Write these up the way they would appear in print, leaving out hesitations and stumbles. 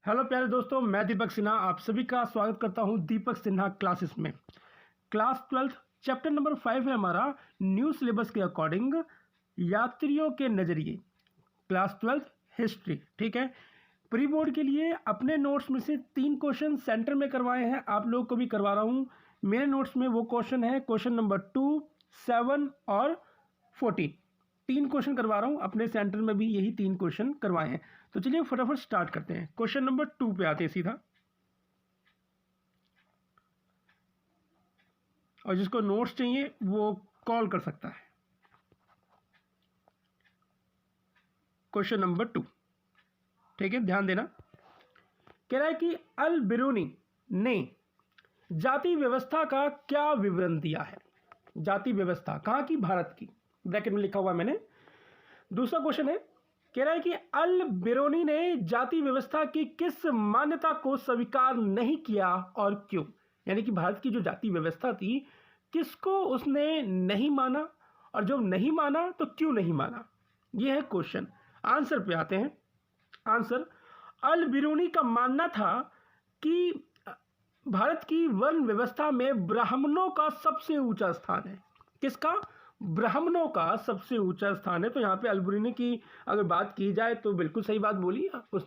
Hello प्यारे दोस्तों, मैं दीपक सिन्हा आप सभी का स्वागत करता हूं दीपक सिन्हा क्लासेस में। क्लास 12 चैप्टर नंबर 5 है हमारा न्यू सिलेबस के अकॉर्डिंग यात्रियों के नज़रिए। क्लास 12 हिस्ट्री, ठीक है। प्री बोर्ड के लिए अपने नोट्स में से 3 क्वेश्चन सेंटर में करवाए हैं, आप लोगों को भी करवा रहा हूं। मेरे नोट्स में वो क्वेश्चन है क्वेश्चन नंबर 2, 7 और 14। 3 क्वेश्चन करवा रहा हूँ, अपने सेंटर में भी यही 3 क्वेश्चन करवाए हैं। तो चलिए फटाफट स्टार्ट करते हैं। क्वेश्चन नंबर 2 पे आते हैं सीधा, और जिसको नोट्स चाहिए वो कॉल कर सकता है। क्वेश्चन नंबर 2, ठीक है, ध्यान देना। कह रहा है कि अल बिरूनी ने जाति व्यवस्था का क्या विवरण दिया है। जाति व्यवस्था कहाँ की? भारत की, ब्रैकेट में लिखा हुआ मैंने। दूसरा क्वेश्चन है, कह रहा है कि अल बिरूनी ने जाति व्यवस्था की किस मान्यता को स्वीकार नहीं किया और क्यों? यानी कि भारत की जो जाति व्यवस्था थी किसको उसने नहीं माना, और जब नहीं माना तो क्यों नहीं माना, यह है क्वेश्चन। आंसर पे आते हैं। आंसर, अल बिरूनी का मानना था कि भारत की वर्ण व्यवस्था में ब्राह्मणों का सबसे ऊंचा स्थान है। किसका? ब्राह्मणों का सबसे ऊंचा स्थान है। तो यहाँ पे अल बिरूनी की अगर बात की जाए तो बिल्कुल सही बात बोली। उस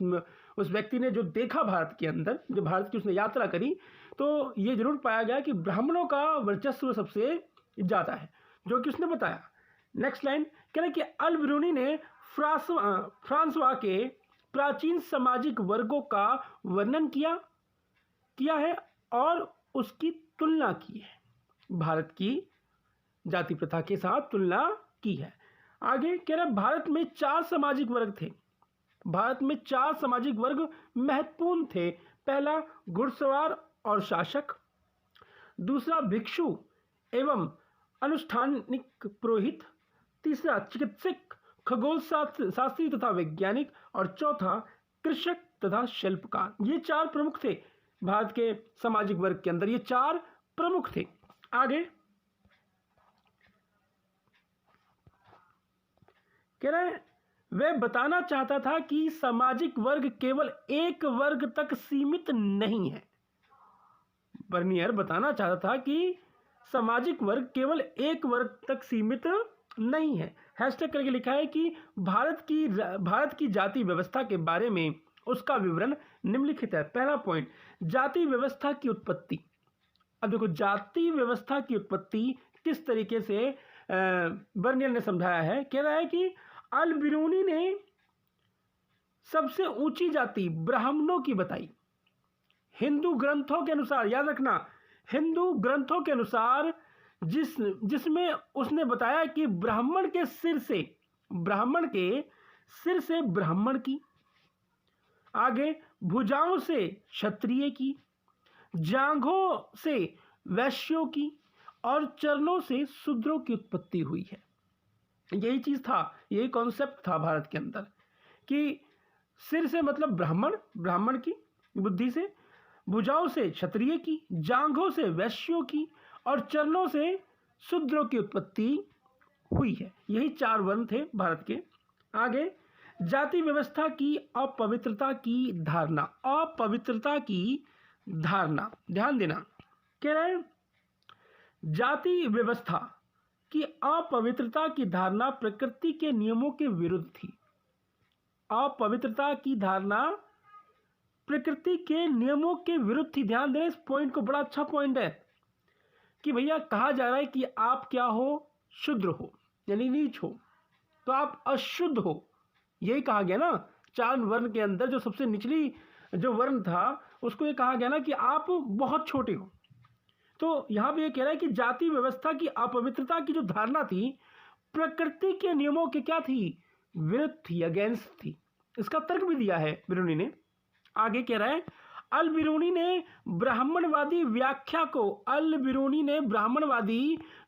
व्यक्ति ने जो देखा भारत के अंदर, जो भारत की उसने यात्रा करी, तो ये जरूर पाया गया कि ब्राह्मणों का वर्चस्व सबसे ज़्यादा है, जो कि उसने बताया। नेक्स्ट लाइन कह रहे कि अल बिरूनी ने फ्रांसवा के प्राचीन सामाजिक वर्गों का वर्णन किया है और उसकी तुलना की है। भारत की जाति प्रथा के साथ तुलना की है। आगे कह रहा भारत में 4 सामाजिक वर्ग थे। भारत में 4 सामाजिक वर्ग महत्वपूर्ण थे। पहला, घुड़सवार और शासक। दूसरा, भिक्षु एवं अनुष्ठानिक पुरोहित। तीसरा, चिकित्सक, खगोल शास्त्री तथा वैज्ञानिक। और चौथा, कृषक तथा शिल्पकार। ये 4 प्रमुख थे भारत के सामाजिक वर्ग के अंदर, ये 4 प्रमुख थे। आगे कह रहे हैं वह बताना चाहता था कि सामाजिक वर्ग केवल एक वर्ग तक सीमित नहीं है। बर्नियर बताना चाहता था कि सामाजिक वर्ग केवल एक वर्ग तक सीमित नहीं है। हैशटैग करके लिखा है कि भारत की जाति व्यवस्था के बारे में उसका विवरण निम्नलिखित है। पहला पॉइंट, जाति व्यवस्था की उत्पत्ति। अब देखो, जाति व्यवस्था की उत्पत्ति किस तरीके से बर्नियर ने समझाया है। कह रहा है कि अल बिरूनी ने सबसे ऊंची जाति ब्राह्मणों की बताई। हिंदू ग्रंथों के अनुसार, याद रखना, हिंदू ग्रंथों के अनुसार जिसमें उसने बताया कि ब्राह्मण के सिर से ब्राह्मण की, आगे भुजाओं से क्षत्रिय की, जांघों से वैश्यों की और चरणों से शूद्रों की उत्पत्ति हुई है। यही चीज था, यही कॉन्सेप्ट था भारत के अंदर कि सिर से मतलब ब्राह्मण की बुद्धि से, भुजाओं से क्षत्रिय की, जांघों से वैश्यों की और चरणों से शूद्रों की उत्पत्ति हुई है। यही 4 वर्ण थे भारत के। आगे, जाति व्यवस्था की अपवित्रता की धारणा। अपवित्रता की धारणा, ध्यान देना। कह रहे हैं जाति व्यवस्था की अपवित्रता की धारणा प्रकृति के नियमों के विरुद्ध थी। अपवित्रता की धारणा प्रकृति के नियमों के विरुद्ध थी। ध्यान देना इस पॉइंट को, बड़ा अच्छा पॉइंट है कि भैया कहा जा रहा है कि आप क्या हो? शूद्र हो, यानी नीच हो, तो आप अशुद्ध हो, यही कहा गया ना। 4 वर्ण के अंदर जो सबसे निचली जो वर्ण था उसको ये कहा गया ना कि आप बहुत छोटे हो। तो यहां पे ये कह रहा है कि जाति व्यवस्था की अपवित्रता की जो धारणा थी प्रकृति के नियमों के क्या थी? विरुद्ध थी, अगेंस्ट थी। इसका तर्क भी दिया है बिरूनी ने। आगे कह रहा है अल बिरूनी ने ब्राह्मणवादी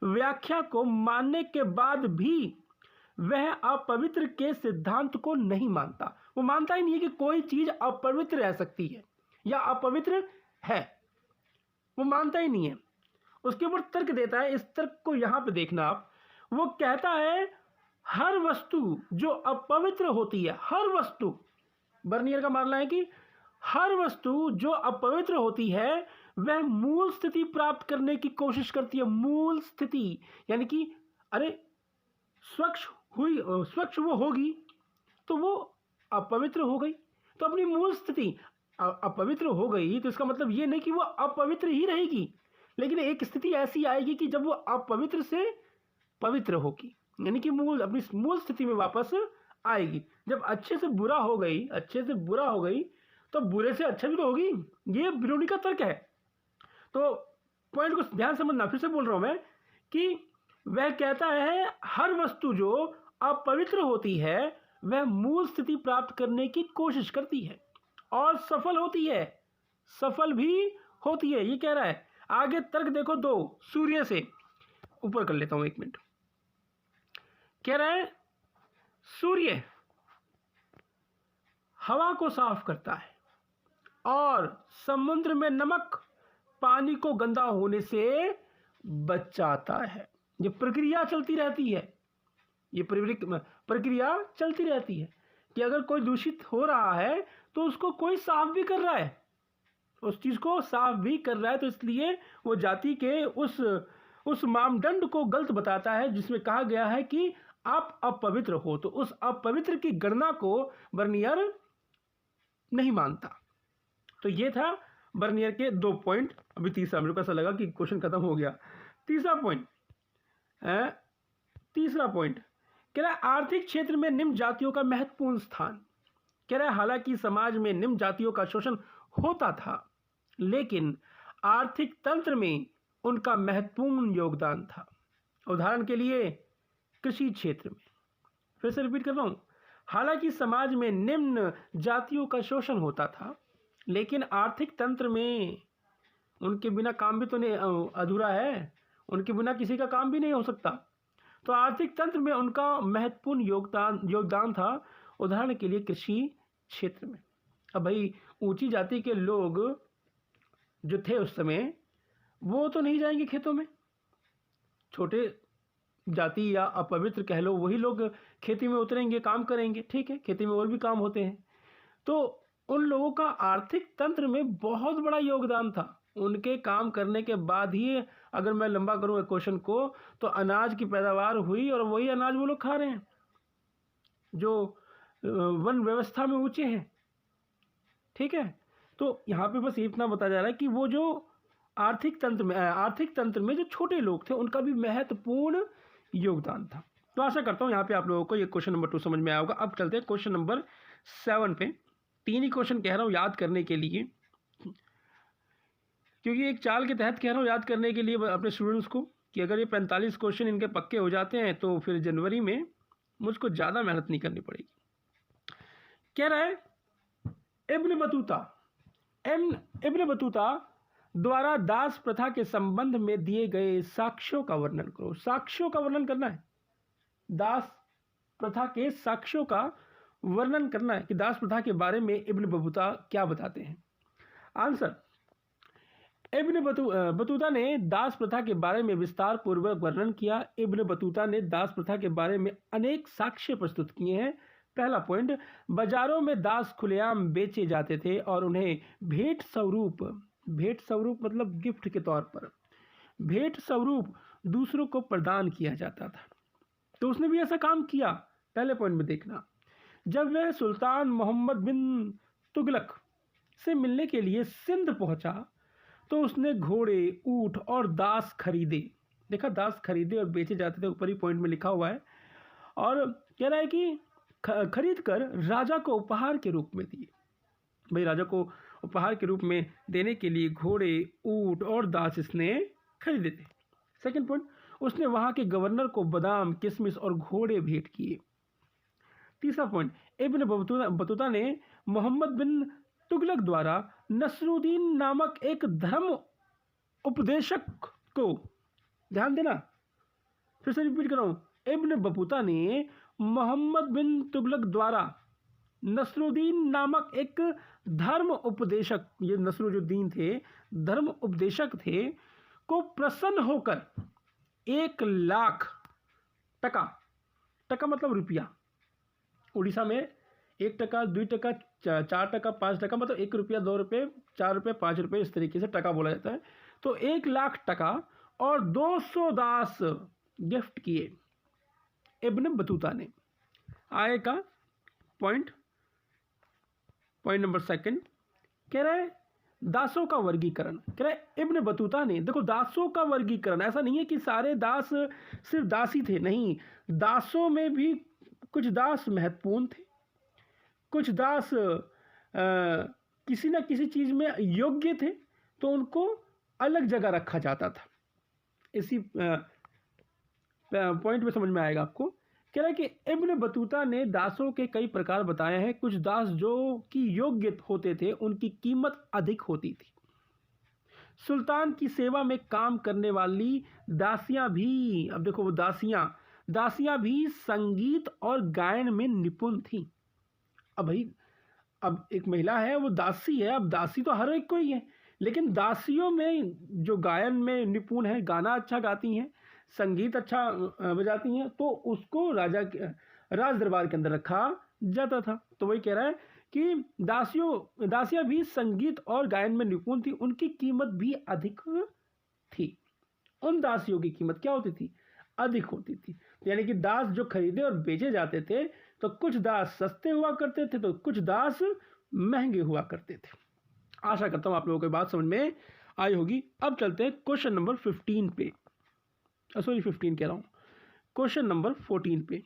व्याख्या को मानने के बाद भी वह अपवित्र के सिद्धांत को नहीं मानता। वो मानता ही नहीं है कि कोई चीज अपवित्र रह सकती है या अपवित्र है, वो मानता ही नहीं है। उसके ऊपर तर्क देता है। इस तर्क को यहां पे देखना आप। वो कहता है हर वस्तु जो अपवित्र होती है, हर वस्तु, बर्नियर का मानना है कि हर वस्तु जो अपवित्र होती है वह मूल स्थिति प्राप्त करने की कोशिश करती है। मूल स्थिति यानी कि अरे स्वच्छ वो होगी तो वो अपवित्र हो गई, तो अपनी मूल स्थिति अपवित्र हो गई तो इसका मतलब ये नहीं कि वो अपवित्र ही रहेगी, लेकिन एक स्थिति ऐसी आएगी कि जब वो अपवित्र से पवित्र होगी, यानी कि अपनी मूल स्थिति में वापस आएगी। जब अच्छे से बुरा हो गई तो बुरे से अच्छा भी तो होगी। ये बिरूनी का तर्क है। तो पॉइंट को ध्यान समझना, फिर से बोल रहा हूं मैं कि वह कहता है हर वस्तु जो अपवित्र होती है वह मूल स्थिति प्राप्त करने की कोशिश करती है और सफल भी होती है, ये कह रहा है। आगे तर्क देखो 2, सूर्य से ऊपर कर लेता हूं 1 मिनट। कह रहा है सूर्य हवा को साफ करता है और समुद्र में नमक पानी को गंदा होने से बचाता है। ये प्रक्रिया चलती रहती है, कि अगर कोई दूषित हो रहा है तो उसको कोई साफ भी कर रहा है, उस चीज को साफ भी कर रहा है, तो इसलिए वो जाति के उस मापदंड को गलत बताता है जिसमें कहा गया है कि आप अपवित्र हो, तो उस अपवित्र की गणना को बर्नियर नहीं मानता। तो ये था बर्नियर के 2 पॉइंट। अभी तीसरा, मेरे को ऐसा लगा कि क्वेश्चन खत्म हो गया। तीसरा पॉइंट कह रहा है आर्थिक क्षेत्र में निम्न जातियों का महत्वपूर्ण स्थान। कह रहा है हालांकि समाज में निम्न जातियों का शोषण होता था लेकिन आर्थिक तंत्र में उनका महत्वपूर्ण योगदान था। उदाहरण के लिए कृषि क्षेत्र में, फिर से रिपीट कर रहा हूं, हालांकि समाज में निम्न जातियों का शोषण होता था लेकिन आर्थिक तंत्र में उनके बिना काम भी तो नहीं, अधूरा है, उनके बिना किसी का काम भी नहीं हो सकता। तो आर्थिक तंत्र में उनका महत्वपूर्ण योगदान था। उदाहरण के लिए कृषि क्षेत्र में। अब भाई ऊंची जाति के लोग जो थे उस समय वो तो नहीं जाएंगे खेतों में, छोटे जाति या अपवित्र कह लो वही लोग खेती में उतरेंगे, काम करेंगे। ठीक है, खेती में और भी काम होते हैं। तो उन लोगों का आर्थिक तंत्र में बहुत बड़ा योगदान था। उनके काम करने के बाद ही, अगर मैं लंबा करूँगा क्वेश्चन को, तो अनाज की पैदावार हुई और वही अनाज वो लोग खा रहे हैं जो वन व्यवस्था में ऊंचे हैं। ठीक है, तो यहाँ पे बस इतना बताया जा रहा है कि वो जो आर्थिक तंत्र में जो छोटे लोग थे उनका भी महत्वपूर्ण योगदान था। तो आशा करता हूँ यहाँ पे आप लोगों को ये क्वेश्चन नंबर 2 समझ में आया होगा। अब चलते हैं क्वेश्चन नंबर 7 पे। 3 ही क्वेश्चन कह रहा हूँ याद करने के लिए, क्योंकि एक चाल के तहत कह रहा हूँ याद करने के लिए अपने स्टूडेंट्स को, कि अगर ये 45 क्वेश्चन इनके पक्के हो जाते हैं तो फिर जनवरी में मुझको ज़्यादा मेहनत नहीं करनी पड़ेगी। कह रहा है इब्न बतूता द्वारा दास प्रथा के संबंध में दिए गए साक्ष्यों का वर्णन करो। साक्ष्यों का वर्णन करना है, दास प्रथा के साक्ष्यों का वर्णन करना है कि दास प्रथा के बारे में इब्न बतूता क्या बताते हैं। आंसर, इब्न बतूता ने दास प्रथा के बारे में विस्तार पूर्वक वर्णन किया। इब्न बतूता ने दास प्रथा के बारे में अनेक साक्ष्य प्रस्तुत किए हैं। पहला पॉइंट, बाजारों में दास खुलेआम बेचे जाते थे और उन्हें भेंट स्वरूप मतलब गिफ्ट के तौर पर भेंट स्वरूप दूसरों को प्रदान किया जाता था। तो उसने भी ऐसा काम किया। पहले पॉइंट में देखना, जब वह सुल्तान मोहम्मद बिन तुगलक से मिलने के लिए सिंध पहुंचा तो उसने घोड़े, ऊंट और दास खरीदे। देखा, दास खरीदे और बेचे जाते थे, ऊपर ही पॉइंट में लिखा हुआ है। और कह रहा है कि खरीद कर राजा को उपहार के रूप में दिए। भाई राजा को उपहार के रूप में देने के लिए घोड़े, ऊंट और दास इसने खरीदे थे। सेकंड पॉइंट, उसने वहां के गवर्नर को बादाम, किशमिश और घोड़े भेंट किए। तीसरा पॉइंट, इब्न बतूता ने मोहम्मद बिन तुगलक द्वारा नसरुद्दीन नामक एक धर्म उपदेशक को, ध्यान देना, फिर से रिपीट कर रहा हूं, इब्न बतूता ने मोहम्मद बिन तुगलक द्वारा नसरुद्दीन नामक एक धर्म उपदेशक, ये नसरुद्दीन थे, धर्म उपदेशक थे, को प्रसन्न होकर 1 लाख टका मतलब रुपया, उड़ीसा में 1 टका, 2 टका, 4 टका, 5 टका, मतलब 1 रुपया, 2 रुपये, 4 रुपये, 5 रुपये, इस तरीके से टका बोला जाता है। तो 1 लाख टका और 200 दास गिफ्ट किए इब्न बतूता ने। आगे का पॉइंट नंबर सेकंड कह रहा है दासों का वर्गीकरण। कह रहा है इब्न बतूता ने, देखो दासों का वर्गीकरण, ऐसा नहीं है कि सारे दास सिर्फ दासी थे, नहीं, दासों में भी कुछ दास महत्वपूर्ण थे, कुछ दास किसी न किसी चीज़ में योग्य थे, तो उनको अलग जगह रखा जाता था। इसी पॉइंट में समझ में आएगा आपको। कह रहा है कि इब्न बतूता ने दासों के कई प्रकार बताए हैं। कुछ दास जो कि योग्य होते थे उनकी कीमत अधिक होती थी। सुल्तान की सेवा में काम करने वाली दासियां भी, अब देखो वो दासियां भी संगीत और गायन में निपुण थीं। अब भाई, अब एक महिला है, वो दासी है, अब दासी तो हर एक कोई है, लेकिन दासियों में जो गायन में निपुण है, गाना अच्छा गाती हैं, संगीत अच्छा बजाती हैं, तो उसको राज दरबार के अंदर रखा जाता था। तो वही कह रहा है कि दासियां भी संगीत और गायन में निपुण थी, उनकी कीमत भी अधिक थी। उन दासियों की कीमत क्या होती थी? अधिक होती थी। यानी कि दास जो खरीदे और बेचे जाते थे, तो कुछ दास सस्ते हुआ करते थे, तो कुछ दास महंगे हुआ करते थे। आशा करता हूँ आप लोगों को बात समझ में आई होगी। अब चलते हैं क्वेश्चन नंबर 15 पे, सॉरी 15 कह रहा हूँ, क्वेश्चन नंबर 14 पे।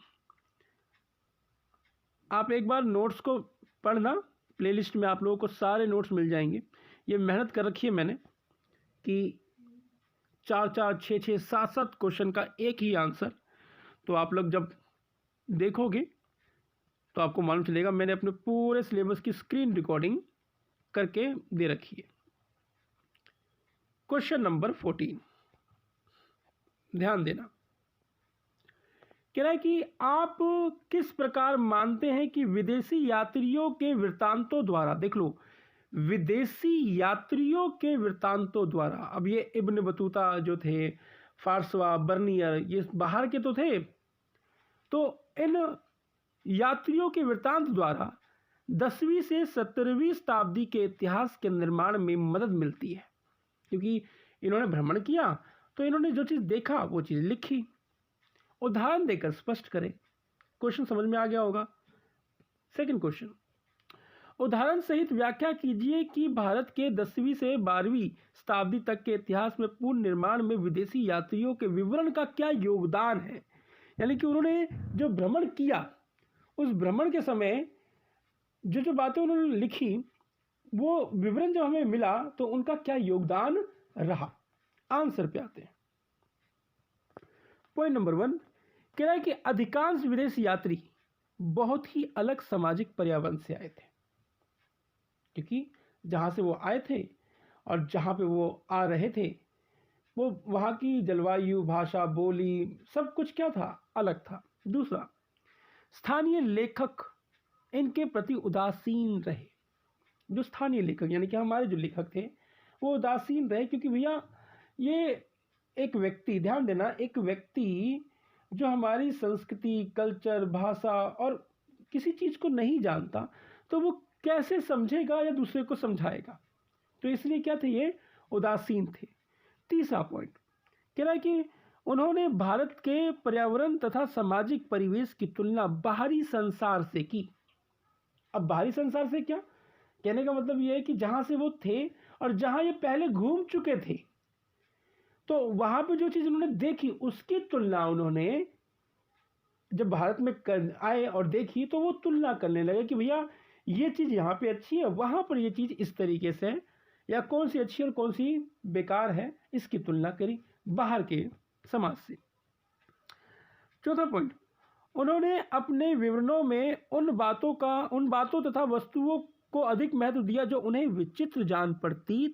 आप एक बार नोट्स को पढ़ना, प्लेलिस्ट में आप लोगों को सारे नोट्स मिल जाएंगे। ये मेहनत कर रखी है मैंने कि 4-4, 6-6, 7-7 क्वेश्चन का एक ही आंसर। तो आप लोग जब देखोगे तो आपको मालूम चलेगा। मैंने अपने पूरे सिलेबस की स्क्रीन रिकॉर्डिंग करके दे रखी है। क्वेश्चन नंबर 14, ध्यान देना। कह रहा है कि आप किस प्रकार मानते हैं कि विदेशी यात्रियों के वृत्तांतों द्वारा, देख लो, विदेशी यात्रियों के वृत्तांतों द्वारा, अब ये इब्न बतूता जो थे, फारसवा, बर्नियर, ये बाहर के तो थे, तो इन यात्रियों के वृत्तांत द्वारा 10वीं से 17वीं शताब्दी के इतिहास के निर्माण में मदद मिलती है। क्योंकि इन्होंने भ्रमण किया, तो इन्होंने जो चीज़ देखा वो चीज़ लिखी। उदाहरण देकर स्पष्ट करें। क्वेश्चन समझ में आ गया होगा। सेकंड क्वेश्चन, उदाहरण सहित व्याख्या कीजिए कि भारत के 10वीं से 12वीं शताब्दी तक के इतिहास में पूर्ण निर्माण में विदेशी यात्रियों के विवरण का क्या योगदान है। यानी कि उन्होंने जो भ्रमण किया, उस भ्रमण के समय जो बातें उन्होंने लिखी, वो विवरण जब हमें मिला तो उनका क्या योगदान रहा। आंसर पे आते हैं। पॉइंट नंबर 1 कह रहा है कि अधिकांश विदेशी यात्री बहुत ही अलग सामाजिक पर्यावरण से आए थे। क्योंकि जहाँ से वो आए थे और जहाँ पे वो आ रहे थे, वो वहाँ की जलवायु, भाषा, बोली, सब कुछ क्या था? अलग था। दूसरा, स्थानीय लेखक इनके प्रति उदासीन रहे। जो स्थानीय लेखक यानी कि हमारे जो लेखक थे वो उदासीन रहे, क्योंकि भैया ये एक व्यक्ति, ध्यान देना, एक व्यक्ति जो हमारी संस्कृति, कल्चर, भाषा और किसी चीज़ को नहीं जानता, तो वो कैसे समझेगा या दूसरे को समझाएगा। तो इसलिए क्या थे? ये उदासीन थे। तीसरा पॉइंट कह रहा है कि उन्होंने भारत के पर्यावरण तथा सामाजिक परिवेश की तुलना बाहरी संसार से की। अब बाहरी संसार से क्या कहने का मतलब ये है कि जहाँ से वो थे और जहाँ ये पहले घूम चुके थे, तो वहाँ पे जो चीज़ उन्होंने देखी उसकी तुलना उन्होंने जब भारत में आए और देखी, तो वो तुलना करने लगे कि भैया ये चीज़ यहाँ पे अच्छी है, वहाँ पर ये चीज़ इस तरीके से है, या कौन सी अच्छी और कौन सी बेकार है, इसकी तुलना करी बाहर के समाज से। चौथा पॉइंट, उन्होंने अपने विवरणों में उन बातों तथा वस्तुओं को अधिक महत्व दिया जो उन्हें विचित्र जान पड़ती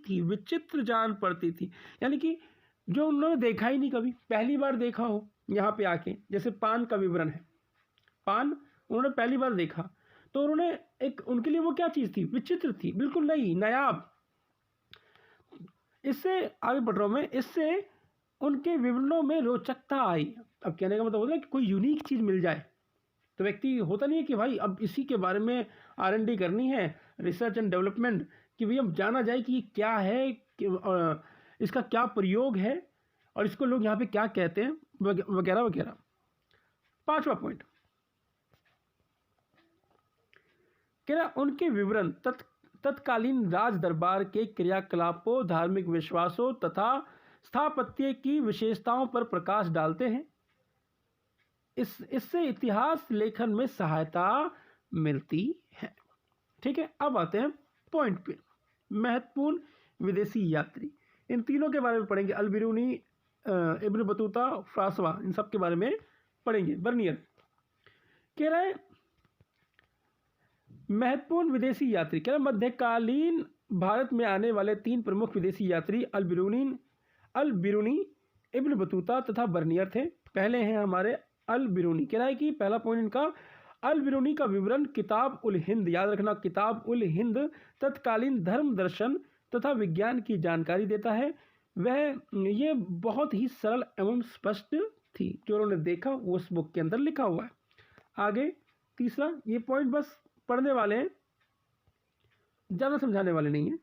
थी। यानी कि जो उन्होंने देखा ही नहीं, कभी पहली बार देखा हो यहाँ पे आके। जैसे पान का विवरण है, पान उन्होंने पहली बार देखा, तो उन्होंने उनके लिए वो क्या चीज़ थी? विचित्र थी, बिल्कुल नई, नायाब। इससे आगे बढ़ रहा हूँ मैं, इससे उनके विवरणों में रोचकता आई। अब कहने का मतलब होता है कि कोई यूनिक चीज़ मिल जाए, तो व्यक्ति होता नहीं है कि भाई अब इसी के बारे में R&D करनी है, रिसर्च एंड डेवलपमेंट, कि भाई अब जाना जाए कि ये क्या है, इसका क्या प्रयोग है और इसको लोग यहाँ पे क्या कहते हैं, वगैरह वगैरह। 5वां पॉइंट कह रहा उनके विवरण तत्कालीन राज दरबार के क्रियाकलापों, धार्मिक विश्वासों तथा स्थापत्य की विशेषताओं पर प्रकाश डालते हैं। इससे इतिहास लेखन में सहायता मिलती है। ठीक है, अब आते हैं पॉइंट पे। महत्वपूर्ण विदेशी यात्री, इन तीनों के बारे में पढ़ेंगे, अल बिरूनी, इब्न बतूता, फ्रांसवा, इन सब के बारे में पढ़ेंगे। बर्नियर कह रहा है महत्वपूर्ण विदेशी यात्री, कह रहा मध्यकालीन भारत में आने वाले 3 प्रमुख विदेशी यात्री अल बिरूनी, इब्न बतूता तथा बर्नियर थे। पहले हैं हमारे अल बिरूनी। कह रहा है कि पहला पॉइंट इनका, अल बिरूनी का विवरण किताब उल हिंद, याद रखना किताब उल हिंद, तत्कालीन धर्म दर्शन तथा विज्ञान की जानकारी देता है। ये बहुत ही सरल एवं स्पष्ट थी, जो उन्होंने देखा वो उस बुक के अंदर लिखा हुआ है। आगे तीसरा, ये पॉइंट बस पढ़ने वाले हैं, ज़्यादा समझाने वाले नहीं है।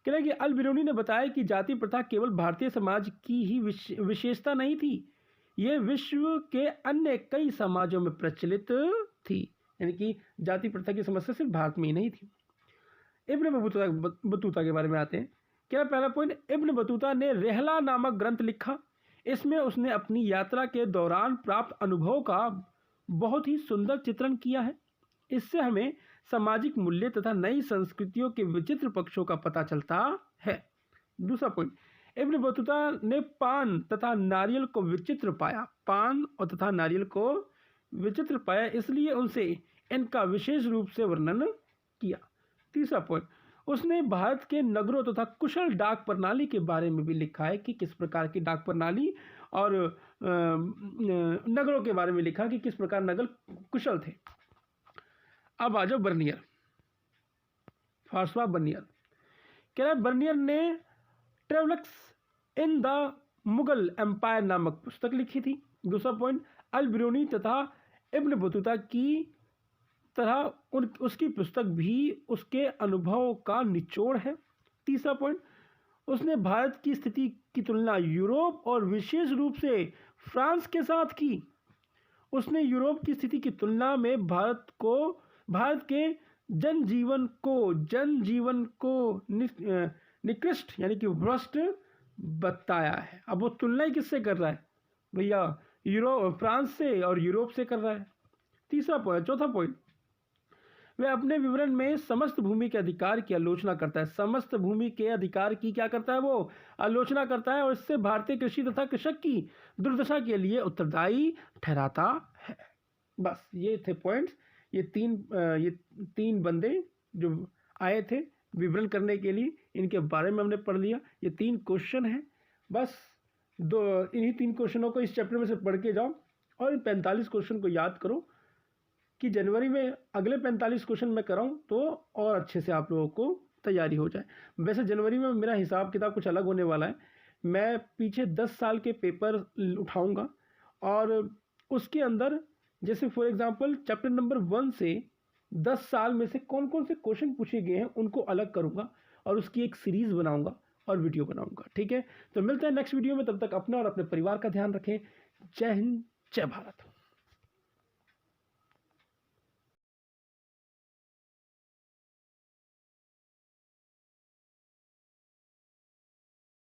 कह रहे कि अल बिरूनी ने बताया कि जाति प्रथा केवल भारतीय समाज की ही विशेषता नहीं थी, ये विश्व के अन्य कई समाजों में प्रचलित थी। यानी कि जाति प्रथा की समस्या सिर्फ भारत में ही नहीं थी। इब्न बतूता के बारे में आते हैं। क्या पहला पॉइंट, इब्न बतूता ने रेहला नामक ग्रंथ लिखा। इसमें उसने अपनी यात्रा के दौरान प्राप्त अनुभव का बहुत ही सुंदर चित्रण किया है। इससे हमें सामाजिक मूल्य तथा नई संस्कृतियों के विचित्र पक्षों का पता चलता है। दूसरा पॉइंट, इब्न बतूता ने पान तथा नारियल को विचित्र पाया। पान और तथा नारियल को विचित्र पाया, इसलिए उनसे इनका विशेष रूप से वर्णन किया। तीसरा पॉइंट, उसने भारत के नगरों तथा कुशल डाक प्रणाली के बारे में भी लिखा है कि किस प्रकार की डाक प्रणाली, और नगरों के बारे में लिखा कि किस प्रकार नगर कुशल थे। अब आ जाओ बर्नियर, फ्रांसवा बर्नियर। कह रहा है बर्नियर ने Travels in the Mughal Empire नामक पुस्तक लिखी थी। दूसरा पॉइंट, अल बिरूनी तथा इब्न बतूता की तरह उसकी पुस्तक भी उसके अनुभव का निचोड़ है। तीसरा पॉइंट, उसने भारत की स्थिति की तुलना यूरोप और विशेष रूप से फ्रांस के साथ की। उसने यूरोप की स्थिति की तुलना में भारत के जनजीवन को निकृष्ट यानी कि भ्रष्ट बताया है। अब वो तुलना ही किससे कर रहा है भैया, फ्रांस से और यूरोप से कर रहा है। चौथा पॉइंट, वह अपने विवरण में समस्त भूमि के अधिकार की आलोचना करता है। समस्त भूमि के अधिकार की क्या करता है, वो आलोचना करता है और इससे भारतीय कृषि तथा कृषक की दुर्दशा के लिए उत्तरदायी ठहराता है। बस ये थे पॉइंट्स। ये तीन बंदे जो आए थे विवरण करने के लिए, इनके बारे में हमने पढ़ लिया। ये 3 क्वेश्चन हैं, बस इन्हीं 3 क्वेश्चनों को इस चैप्टर में से पढ़ के जाओ और इन 45 क्वेश्चन को याद करो कि जनवरी में अगले 45 क्वेश्चन मैं कराऊँ तो और अच्छे से आप लोगों को तैयारी हो जाए। वैसे जनवरी में मेरा हिसाब किताब कुछ अलग होने वाला है। मैं पीछे 10 साल के पेपर उठाऊंगा और उसके अंदर जैसे फॉर एग्जांपल चैप्टर नंबर 1 से 10 साल में से कौन कौन से क्वेश्चन पूछे गए हैं उनको अलग करूँगा और उसकी एक सीरीज़ बनाऊँगा और वीडियो बनाऊँगा। ठीक है, तो मिलते हैं नेक्स्ट वीडियो में। तब तक अपना और अपने परिवार का ध्यान रखें। जय हिंद, जय भारत।